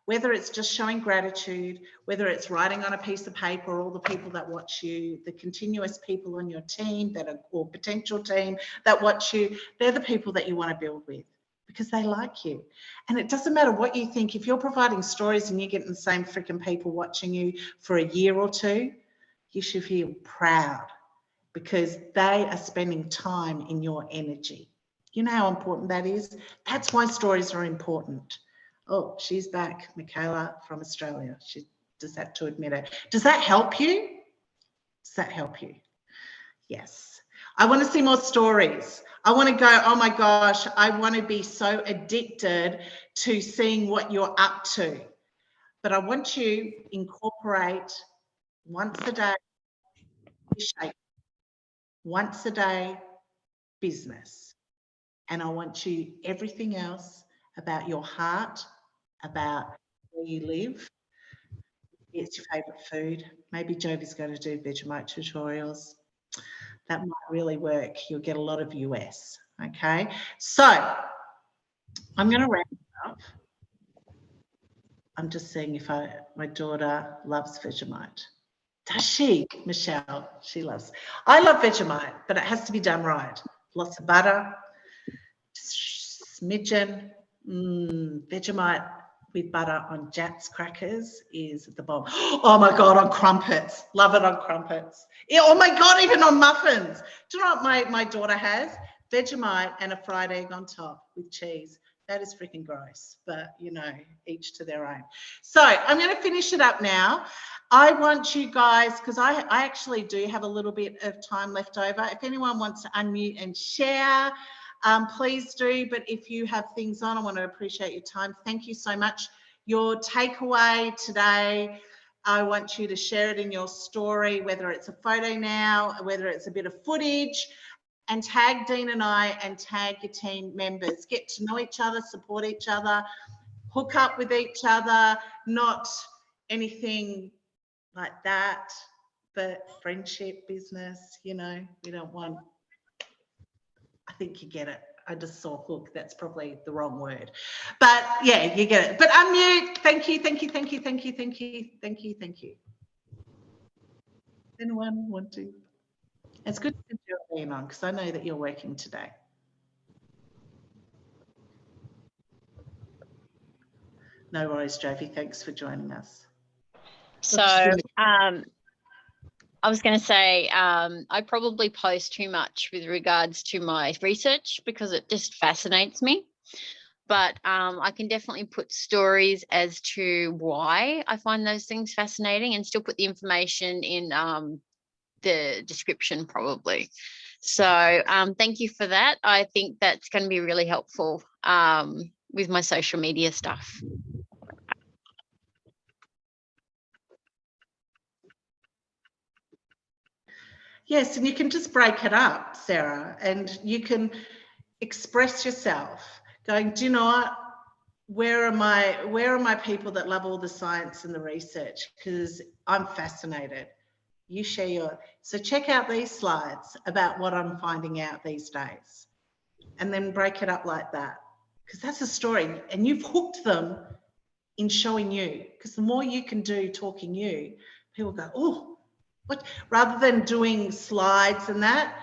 Whether it's just showing gratitude, whether it's writing on a piece of paper, all the people that watch you, the continuous people on your team or potential team that watch you, they're the people that you want to build with, because they like you. And it doesn't matter what you think. If you're providing stories and you're getting the same freaking people watching you for a year or two, you should feel proud, because they are spending time in your energy. You know how important that is? That's why stories are important. Oh, she's back, Michaela from Australia. She does that to admit it. Does that help you? Does that help you? Yes. I want to see more stories. I want to go, oh my gosh, I want to be so addicted to seeing what you're up to. But I want you to incorporate once a day, shape, once a day business. And I want you, everything else about your heart, about where you live. It's your favourite food. Maybe Jovi's going to do Vegemite tutorials. That might really work. You'll get a lot of US. Okay. So I'm going to wrap it up. I'm just seeing if my daughter loves Vegemite. Does she, Michelle? She loves. I love Vegemite, but it has to be done right. Lots of butter, smidgen. Vegemite with butter on Jatz crackers is the bomb. Oh my God, on crumpets. Love it on crumpets. Yeah, oh my God, even on muffins. Do you know what my daughter has? Vegemite and a fried egg on top with cheese. That is freaking gross, but you know, each to their own. So I'm going to finish it up now. I want you guys, because I actually do have a little bit of time left over. If anyone wants to unmute and share, please do. But if you have things on, I want to appreciate your time. Thank you so much. Your takeaway today, I want you to share it in your story, whether it's a photo now, whether it's a bit of footage, and tag Dean and I and tag your team members. Get to know each other, support each other, hook up with each other, not anything like that, but friendship, business, you know, we don't want, I think you get it. I just saw hook, that's probably the wrong word. But yeah, you get it. But unmute, thank you, thank you, thank you, thank you, thank you, thank you, thank you. Anyone want to? It's good to have Geraldine on, because I know that you're working today. No worries, Jovi, thanks for joining us. So I was going to say I probably post too much with regards to my research, because it just fascinates me. But I can definitely put stories as to why I find those things fascinating, and still put the information in the description probably. So thank you for that. I think that's going to be really helpful with my social media stuff. Yes, and you can just break it up, Sarah, and you can express yourself going, do you know what? Where are my people that love all the science and the research? Because I'm fascinated. You share your, so check out these slides about what I'm finding out these days, and then break it up like that, because that's a story, and you've hooked them in showing you, because the more you can do talking you, people go, oh, what, rather than doing slides and that,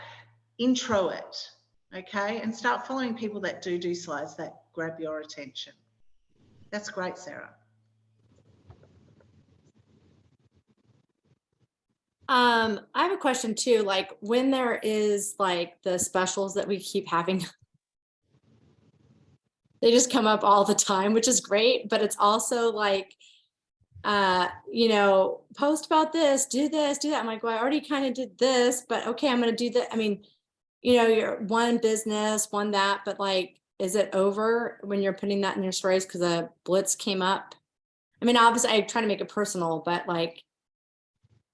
intro it, okay, and start following people that do slides that grab your attention. That's great, Sarah. I have a question too, like when there is like the specials that we keep having, they just come up all the time, which is great, but it's also like, you know, post about this, do that. I'm like, well, I already kind of did this, but okay, I'm going to do that. I mean, you know, you're one business, one that, but like, is it over when you're putting that in your stories because a blitz came up? I mean, obviously I try to make it personal, but like,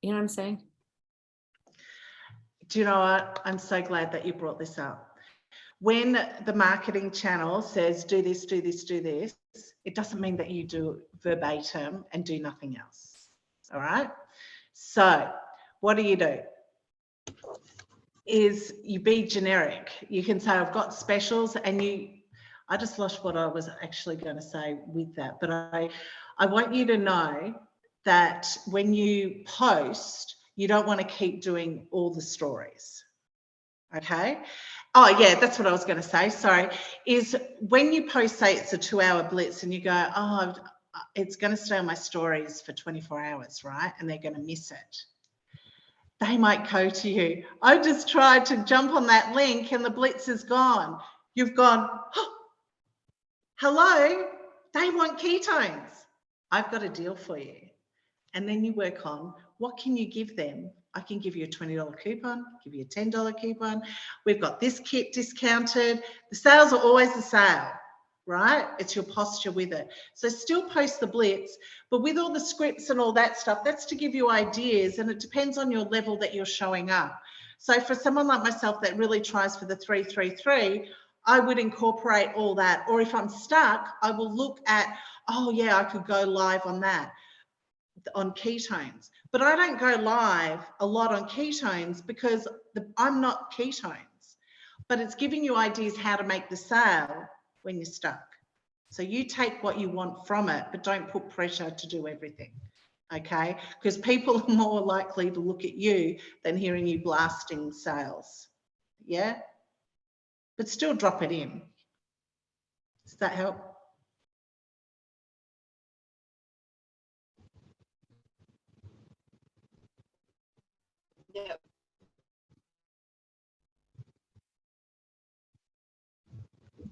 you know what I'm saying? Do you know what? I'm so glad that you brought this up. When the marketing channel says do this, do this, do this, it doesn't mean that you do verbatim and do nothing else. All right. So what do? Is you be generic. You can say, I've got specials, and I just lost what I was actually going to say with that. But I want you to know that when you post, you don't want to keep doing all the stories. Okay. Oh yeah, that's what I was going to say. Sorry. Is when you post, say it's a 2-hour blitz and you go, oh, it's going to stay on my stories for 24 hours, right? And they're going to miss it. They might go to you, I just tried to jump on that link and the blitz is gone. You've gone, oh, hello, they want ketones. I've got a deal for you. And then you work on, what can you give them? I can give you a $20 coupon, give you a $10 coupon. We've got this kit discounted. The sales are always a sale, right? It's your posture with it. So still post the blitz, but with all the scripts and all that stuff, that's to give you ideas, and it depends on your level that you're showing up. So for someone like myself that really tries for the 3-3-3, I would incorporate all that. Or if I'm stuck, I will look at, oh yeah, I could go live on that, on ketones. But I don't go live a lot on ketones because I'm not ketones, but it's giving you ideas how to make the sale when you're stuck. So you take what you want from it, but don't put pressure to do everything, okay? Because people are more likely to look at you than hearing you blasting sales, yeah? But still drop it in. Does that help? Yep.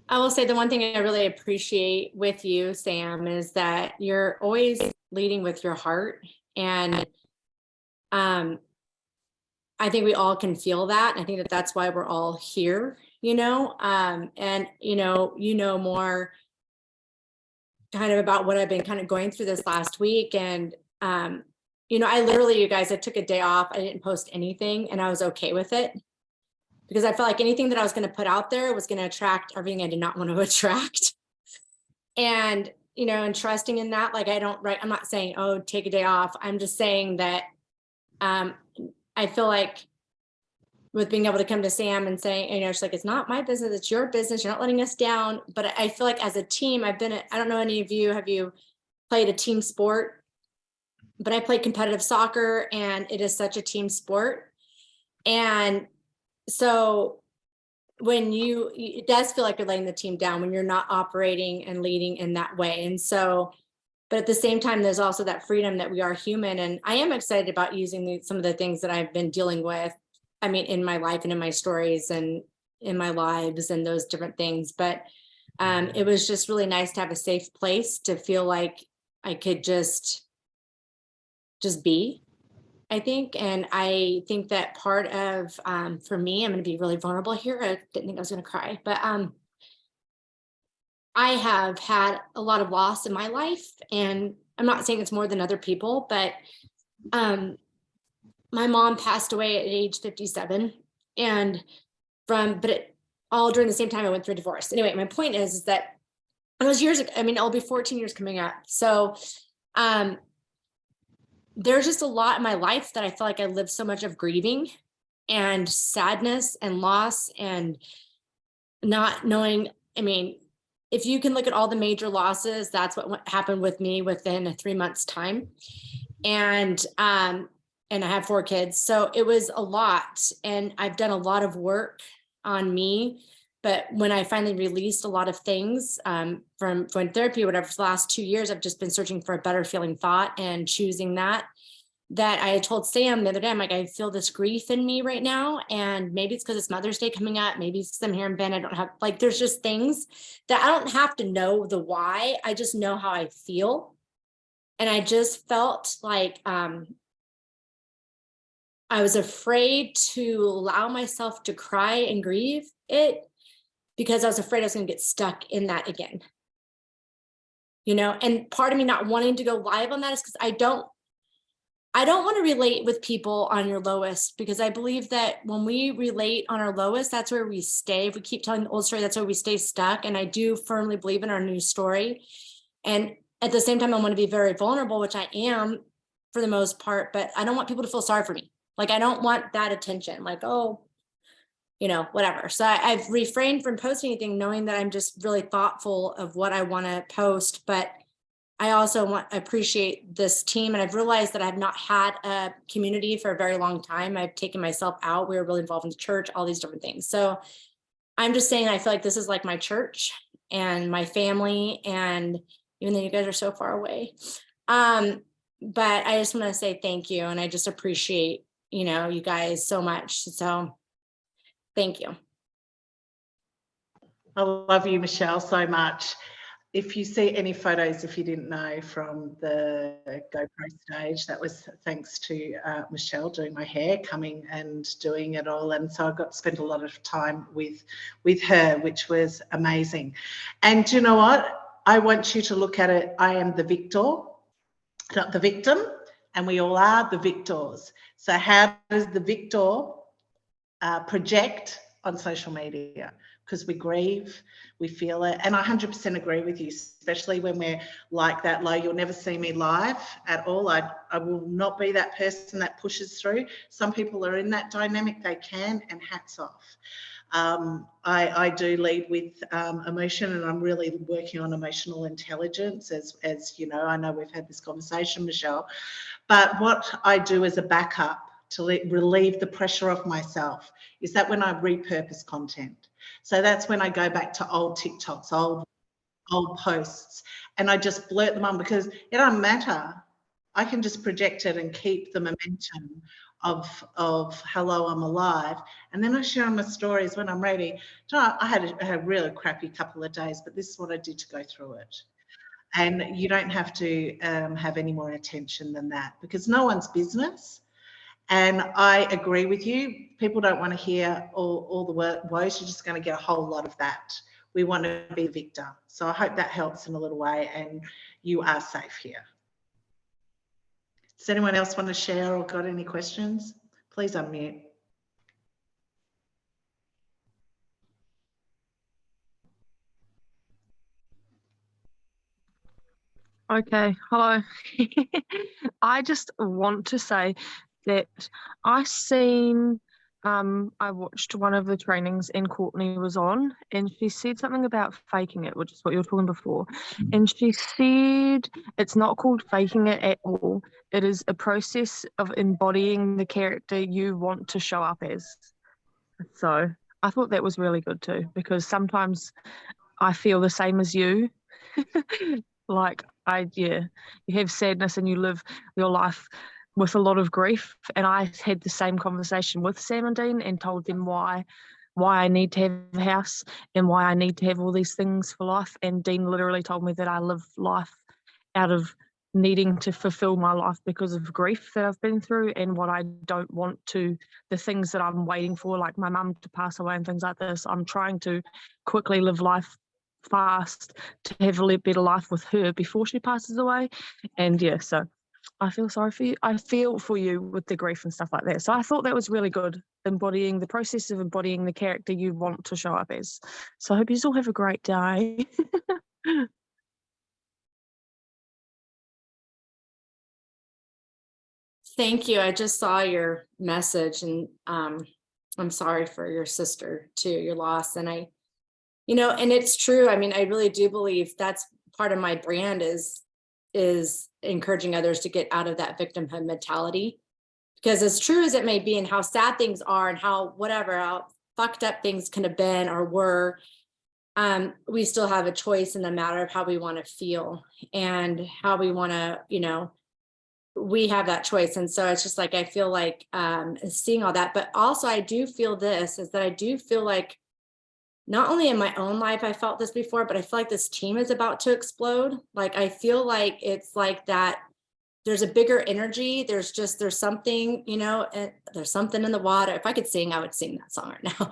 I will say the one thing I really appreciate with you, Sam, is that you're always leading with your heart. And I think we all can feel that. I think that that's why we're all here, you know, and, you know more kind of about what I've been kind of going through this last week. And, you know, I literally, you guys, I took a day off. I didn't post anything and I was okay with it, because I felt like anything that I was going to put out there was going to attract everything I did not want to attract. And, you know, and trusting in that, like, I'm not saying, oh, take a day off. I'm just saying that I feel like with being able to come to Sam and saying, you know, she's like, it's not my business, it's your business. You're not letting us down. But I feel like as a team, I don't know any of you, have you played a team sport? But I played competitive soccer and it is such a team sport. And so when it does feel like you're letting the team down when you're not operating and leading in that way. And so, but at the same time, there's also that freedom that we are human. And I am excited about using some of the things that I've been dealing with, I mean, in my life and in my stories and in my lives and those different things. But it was just really nice to have a safe place to feel like I could just be, I think. And I think that part of, for me, I'm going to be really vulnerable here. I didn't think I was going to cry, but I have had a lot of loss in my life, and I'm not saying it's more than other people, but my mom passed away at age 57, and all during the same time I went through a divorce. Anyway, my point is that it was years ago. I mean, it'll be 14 years coming up. So there's just a lot in my life that I feel like I lived so much of grieving and sadness and loss and not knowing. I mean, if you can look at all the major losses, that's what happened with me within a 3 months time. And I have 4 kids. So it was a lot. And I've done a lot of work on me. But when I finally released a lot of things from therapy or whatever, for the last 2 years, I've just been searching for a better feeling thought and choosing that I told Sam the other day, I'm like, I feel this grief in me right now. And maybe it's because it's Mother's Day coming up. Maybe it's because I'm here in Bend. I don't have, like, there's just things that I don't have to know the why. I just know how I feel. And I just felt like I was afraid to allow myself to cry and grieve it because I was afraid I was going to get stuck in that again. You know, and part of me not wanting to go live on that is because I don't want to relate with people on your lowest, because I believe that when we relate on our lowest, that's where we stay. If we keep telling the old story, that's where we stay stuck. And I do firmly believe in our new story. And at the same time, I want to be very vulnerable, which I am for the most part, but I don't want people to feel sorry for me. Like, I don't want that attention, like, oh, you know, whatever. So I've refrained from posting anything, knowing that I'm just really thoughtful of what I want to post. But I also appreciate this team. And I've realized that I've not had a community for a very long time. I've taken myself out. We were really involved in the church, all these different things. So I'm just saying, I feel like this is like my church and my family. And even though you guys are so far away, but I just want to say thank you. And I just appreciate, you know, you guys so much. So thank you. I love you, Michelle, so much. If you see any photos, if you didn't know, from the GoPro stage, that was thanks to Michelle doing my hair, coming and doing it all. And so I got to spend a lot of time with her, which was amazing. And do you know what? I want you to look at it. I am the victor, not the victim, and we all are the victors. So how does the victor project on social media? Because we grieve, we feel it. And I 100% agree with you, especially when we're like that low. You'll never see me live at all. I will not be that person that pushes through. Some people are in that dynamic, they can, and hats off. I do lead with emotion, and I'm really working on emotional intelligence, as you know. I know we've had this conversation, Michelle, but what I do as a backup to relieve the pressure off myself is that when I repurpose content. So that's when I go back to old TikToks, old posts, and I just blurt them on, because it doesn't matter. I can just project it and keep the momentum of hello, I'm alive. And then I share my stories when I'm ready. I had a really crappy couple of days, but this is what I did to go through it. And you don't have to have any more attention than that, because no one's business. And I agree with you. People don't want to hear all the woes. You're just going to get a whole lot of that. We want to be the victor. So I hope that helps in a little way, and you are safe here. Does anyone else want to share or got any questions? Please unmute. Okay, hello. I just want to say that I watched one of the trainings and Courtney was on, and she said something about faking it, which is what you were talking before. And she said it's not called faking it at all. It is a process of embodying the character you want to show up as. So I thought that was really good too, because sometimes I feel the same as you. Like, you have sadness and you live your life with a lot of grief. And I had the same conversation with Sam and Dean and told them why I need to have a house and why I need to have all these things for life. And Dean literally told me that I live life out of needing to fulfill my life because of grief that I've been through, and what I don't want to, the things that I'm waiting for, like my mum to pass away and things like this. I'm trying to quickly live life fast to have a better life with her before she passes away. And yeah, so I feel sorry for you. I feel for you with the grief and stuff like that. So I thought that was really good, embodying the process of embodying the character you want to show up as. So I hope you all have a great day. Thank you. I just saw your message, and I'm sorry for your sister too, your loss. And and it's true. I mean, I really do believe that's part of my brand is encouraging others to get out of that victimhood mentality. Because as true as it may be, and how sad things are, and how fucked up things can have been or were, we still have a choice in the matter of how we want to feel and how we want to, we have that choice. And so it's just like, I feel like seeing all that, but also I do feel that I do feel like not only in my own life, I felt this before, but I feel like this team is about to explode. Like, I feel like it's like that. There's a bigger energy. There's something, and there's something in the water. If I could sing, I would sing that song right now.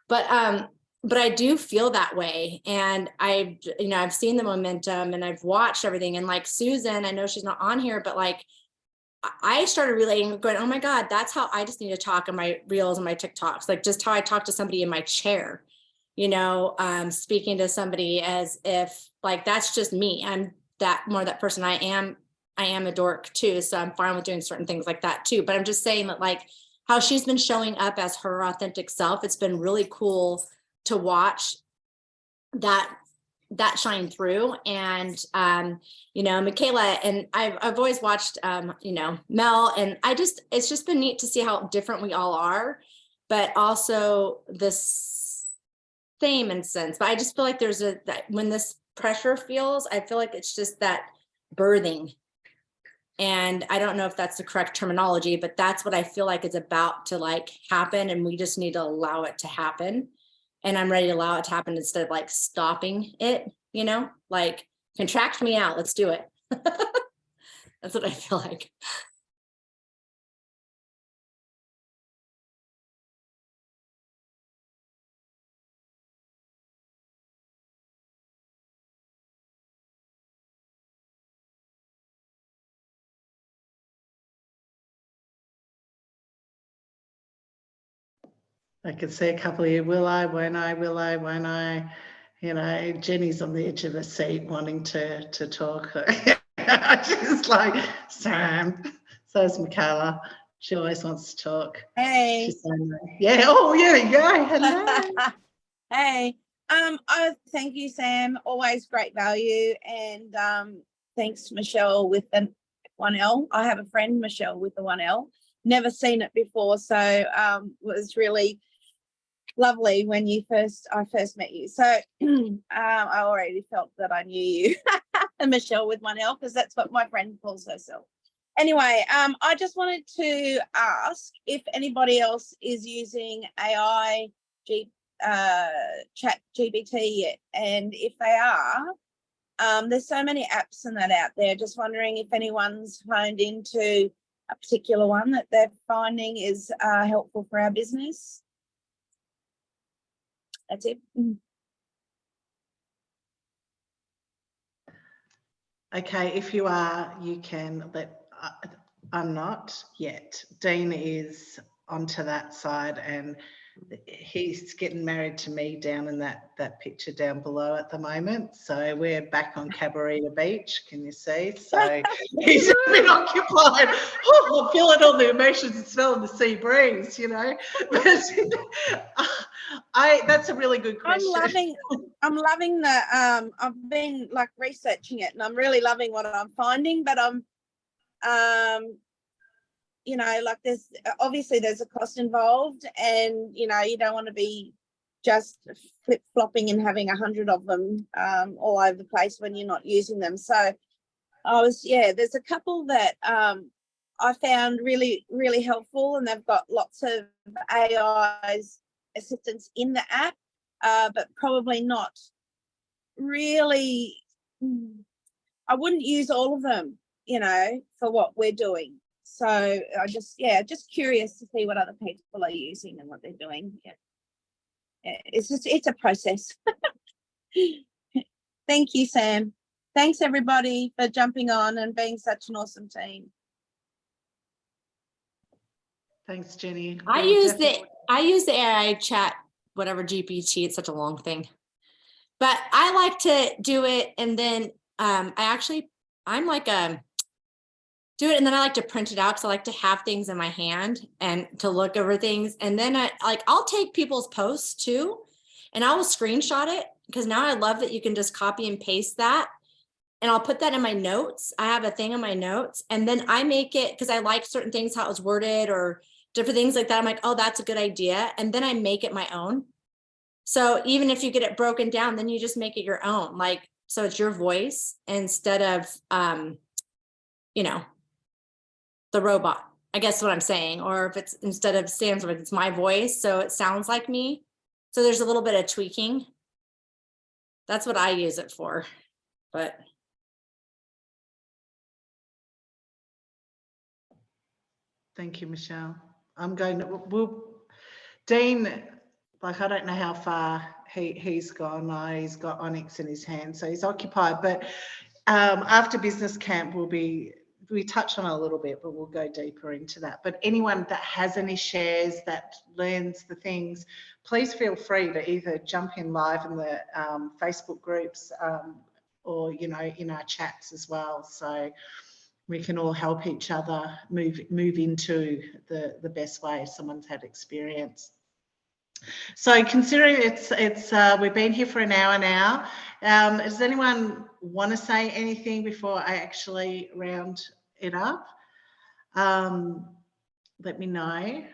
But I do feel that way. And I've seen the momentum and I've watched everything. And like Susan, I know she's not on here, but like, I started relating, going, oh my God, that's how I just need to talk in my reels and my TikToks. Like, just how I talk to somebody in my chair, speaking to somebody as if like, that's just me. I'm that person. I am a dork too. So I'm fine with doing certain things like that too. But I'm just saying that like how she's been showing up as her authentic self, it's been really cool to watch that shine through. And Michaela, and I've always watched Mel, and it's just been neat to see how different we all are, but also this same in sense. But I just feel like when this pressure feels, I feel like it's just that birthing. And I don't know if that's the correct terminology, but that's what I feel like is about to like happen. And we just need to allow it to happen. And I'm ready to allow it to happen instead of like stopping it, like contract me out. Let's do it. That's what I feel like. I could see a couple of you, will I, won't I, will I, won't I? Jenny's on the edge of her seat wanting to talk. She's like, Sam. So is Michaela. She always wants to talk. Hey. She's saying, yeah. Oh, yeah, yeah. Hello. Hey. Thank you, Sam. Always great value. And thanks, Michelle, with the 1L. I have a friend, Michelle, with the 1L. Never seen it before. So it was really lovely when I first met you. So I already felt that I knew you, Michelle with 1L, because that's what my friend calls herself. Anyway, I just wanted to ask if anybody else is using AI chat GBT yet, and if they are, there's so many apps and that out there. Just wondering if anyone's honed into a particular one that they're finding is helpful for our business. That's it. Okay, if you are, you can I'm not yet. Dean is onto that side, and he's getting married to me down in that picture down below at the moment. So we're back on Cabarita Beach, can you see? So he's a bit occupied. Oh, I'm feeling all the emotions and smelling the sea breeze, But that's a really good question. I'm loving the I've been like researching it, and I'm really loving what I'm finding, but I'm like there's a cost involved, and you don't want to be just flip-flopping and having 100 of them all over the place when you're not using them. So there's a couple that I found really, really helpful, and they've got lots of AI's assistance in the app, but probably not really. I wouldn't use all of them, for what we're doing. So I just curious to see what other people are using and what they're doing. Yeah. It's a process. Thank you, Sam. Thanks everybody for jumping on and being such an awesome team. Thanks, Jenny. I use the AI chat, whatever GPT. It's such a long thing, but I like to do it. And then I'm like do it. And then I like to print it out because I like to have things in my hand and to look over things. And then I'll take people's posts too, and I will screenshot it because now I love that you can just copy and paste that. And I'll put that in my notes. I have a thing in my notes, and then I make it because I like certain things, how it was worded or different things like that. I'm like, oh, that's a good idea. And then I make it my own. So even if you get it broken down, then you just make it your own. Like, so it's your voice instead of, you know, the robot, I guess what I'm saying. Or if it's instead of Sam's voice, it's my voice. So it sounds like me. So there's a little bit of tweaking. That's what I use it for. But Thank you, Michelle. I'm going to, Dean, like, I don't know how far he's gone. He's got Onyx in his hand, so he's occupied. But after business camp, we touch on it a little bit, but we'll go deeper into that. But anyone that has any shares, that learns the things, please feel free to either jump in live in the Facebook groups or, you know, in our chats as well. So we can all help each other move into the best way if someone's had experience. So considering it's we've been here for an hour now, does anyone want to say anything before I actually round it up? Let me know.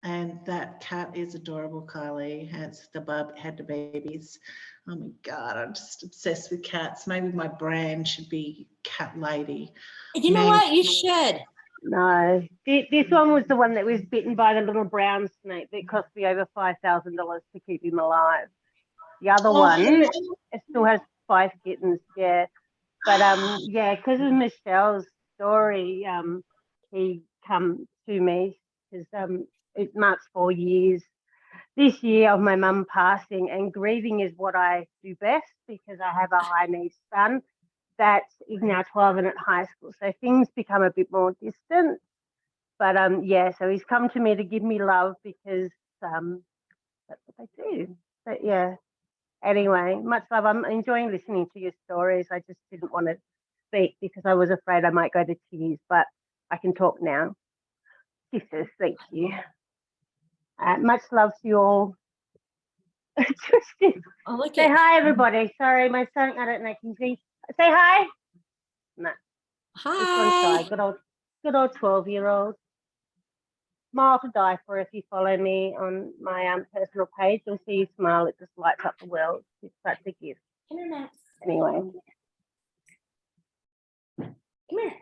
And that cat is adorable, Kylie. Has had the babies. Oh my God, I'm just obsessed with cats. Maybe my brand should be Cat Lady. you know what? You should. No, this one was the one that was bitten by the little brown snake that cost me over $5,000 to keep him alive. The other one, it still has 5 kittens, yeah. But yeah, because of Michelle's story, he come to me because it marks 4 years this year of my mum passing, and grieving is what I do best because I have a high needs son that is now 12 and at high school. So things become a bit more distant. But yeah, so he's come to me to give me love because that's what they do. But yeah, anyway, much love. I'm enjoying listening to your stories. I just didn't want to speak because I was afraid I might go to tears, but I can talk now. Sisters, thank you. Much love to you all. Tristan, Oh, look say at hi, everybody. Sorry, my son, I don't know, can you see? Say hi. No, this one's hi. shy. Good old 12-year-old. Smile to die for. If you follow me on my personal page, you'll see you smile. It just lights up the world. It's such a gift. Internet. Anyway. Come here.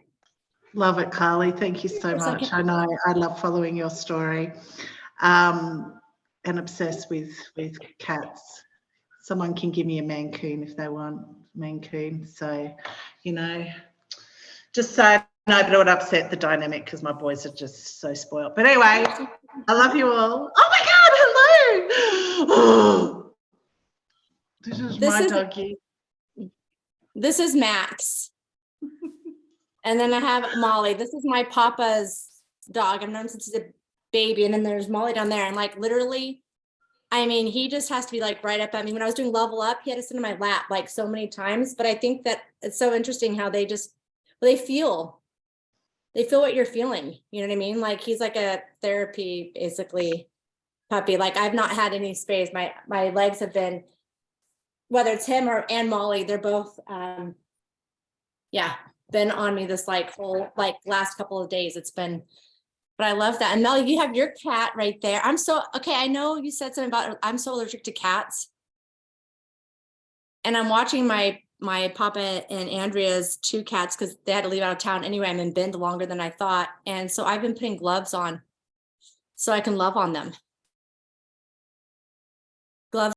Love it, Carly. Thank you so much. I know I love following your story, and obsessed with cats. Someone can give me a Maine Coon if they want Maine Coon. So, you know, just so no, but it would upset the dynamic because my boys are just so spoiled. But anyway, I love you all. Oh my God, hello. This is my doggy. This is Max. And then I have Molly. This is my papa's dog. I've known since he's a baby. And then there's Molly down there. And like literally, I mean, he just has to be like right up at me. When I was doing Level Up, he had to sit in my lap like so many times. But I think that it's so interesting how they just, they feel what you're feeling. You know what I mean? Like he's like a therapy, basically, puppy. Like I've not had any space. My legs have been, whether it's him and Molly, they're both, yeah, been on me this like whole like last couple of days. It's been, but I love that. And Melly, you have your cat right there. Okay, I know you said something about I'm so allergic to cats. And I'm watching my Papa and Andrea's 2 cats because they had to leave out of town anyway. I'm in Bend longer than I thought. And so I've been putting gloves on so I can love on them.